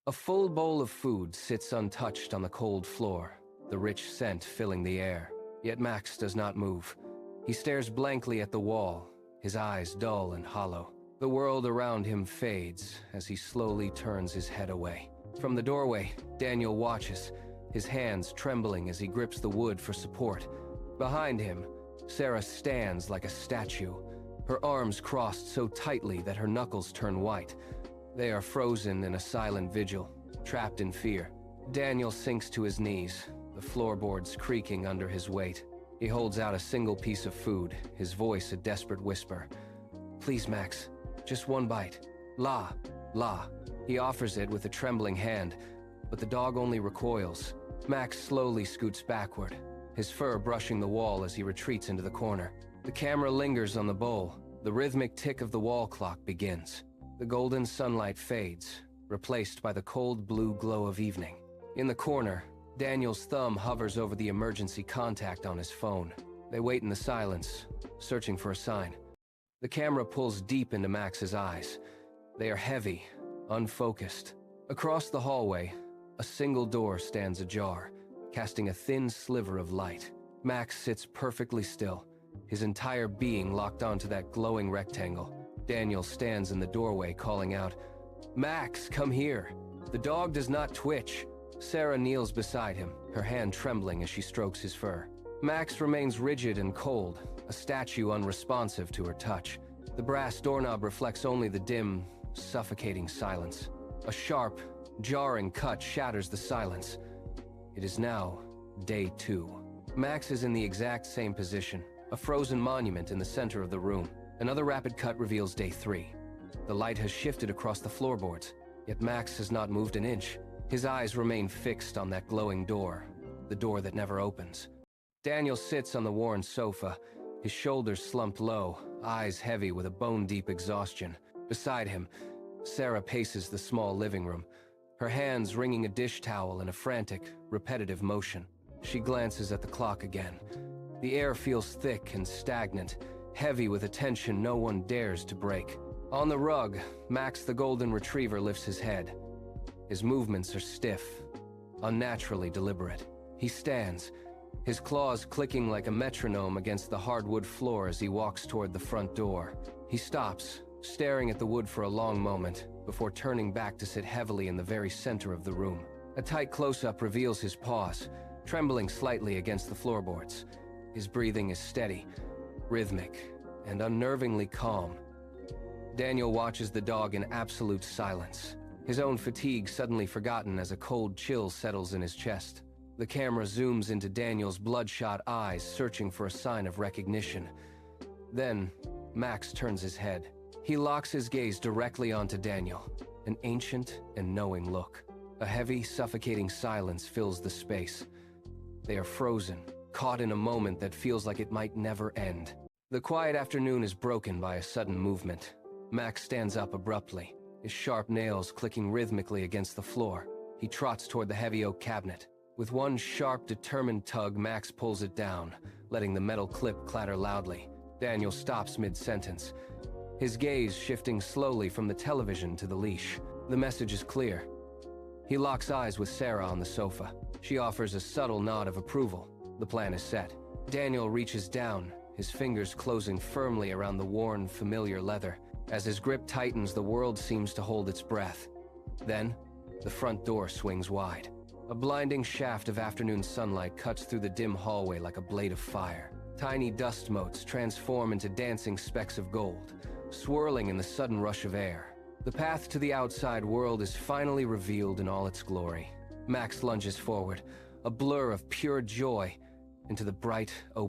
A full bowl of food sits untouched on the cold floor, the rich scent filling the air. Yet Max does not move. He stares blankly at the wall, his eyes dull and hollow. The world around him fades as he slowly turns his head away. From the doorway, Daniel watches, his hands trembling as he grips the wood for support. Behind him, Sarah stands like a statue, her arms crossed so tightly that her knuckles turn white. They are frozen in a silent vigil, trapped in fear. Daniel sinks to his knees, the floorboards creaking under his weight. He holds out a single piece of food, his voice a desperate whisper. "Please, Max, just one bite. La, la." He offers it with a trembling hand, but the dog only recoils. Max slowly scoots backward, his fur brushing the wall as he retreats into the corner. The camera lingers on the bowl. The rhythmic tick of the wall clock begins. The golden sunlight fades, replaced by the cold blue glow of evening. In the corner, Daniel's thumb hovers over the emergency contact on his phone. They wait in the silence, searching for a sign. The camera pulls deep into Max's eyes. They are heavy, unfocused. Across the hallway, a single door stands ajar, casting a thin sliver of light. Max sits perfectly still, his entire being locked onto that glowing rectangle. Daniel stands in the doorway, calling out, "Max, come here." The dog does not twitch. Sarah kneels beside him, her hand trembling as she strokes his fur. Max remains rigid and cold, a statue unresponsive to her touch. The brass doorknob reflects only the dim, suffocating silence. A sharp, jarring cut shatters the silence. It is now day 2. Max is in the exact same position, a frozen monument in the center of the room. Another rapid cut reveals day 3. The light has shifted across the floorboards, yet Max has not moved an inch. His eyes remain fixed on that glowing door, the door that never opens. Daniel sits on the worn sofa, his shoulders slumped low, eyes heavy with a bone-deep exhaustion. Beside him, Sarah paces the small living room, her hands wringing a dish towel in a frantic, repetitive motion. She glances at the clock again. The air feels thick and stagnant, heavy with a tension no one dares to break. On the rug, Max the golden retriever lifts his head. His movements are stiff, unnaturally deliberate. He stands, his claws clicking like a metronome against the hardwood floor as he walks toward the front door. He stops, staring at the wood for a long moment, before turning back to sit heavily in the very center of the room. A tight close-up reveals his paws, trembling slightly against the floorboards. His breathing is steady, rhythmic, and unnervingly calm. Daniel watches the dog in absolute silence, his own fatigue suddenly forgotten as a cold chill settles in his chest. The camera zooms into Daniel's bloodshot eyes, searching for a sign of recognition. Then, Max turns his head. He locks his gaze directly onto Daniel, an ancient and knowing look. A heavy, suffocating silence fills the space. They are frozen, caught in a moment that feels like it might never end. The quiet afternoon is broken by a sudden movement. Max stands up abruptly, his sharp nails clicking rhythmically against the floor. He trots toward the heavy oak cabinet. With one sharp, determined tug, Max pulls it down, letting the metal clip clatter loudly. Daniel stops mid-sentence, his gaze shifting slowly from the television to the leash. The message is clear. He locks eyes with Sarah on the sofa. She offers a subtle nod of approval. The plan is set. Daniel reaches down, his fingers closing firmly around the worn, familiar leather. As his grip tightens, the world seems to hold its breath. Then, the front door swings wide. A blinding shaft of afternoon sunlight cuts through the dim hallway like a blade of fire. Tiny dust motes transform into dancing specks of gold, swirling in the sudden rush of air. The path to the outside world is finally revealed in all its glory. Max lunges forward, a blur of pure joy, into the bright, open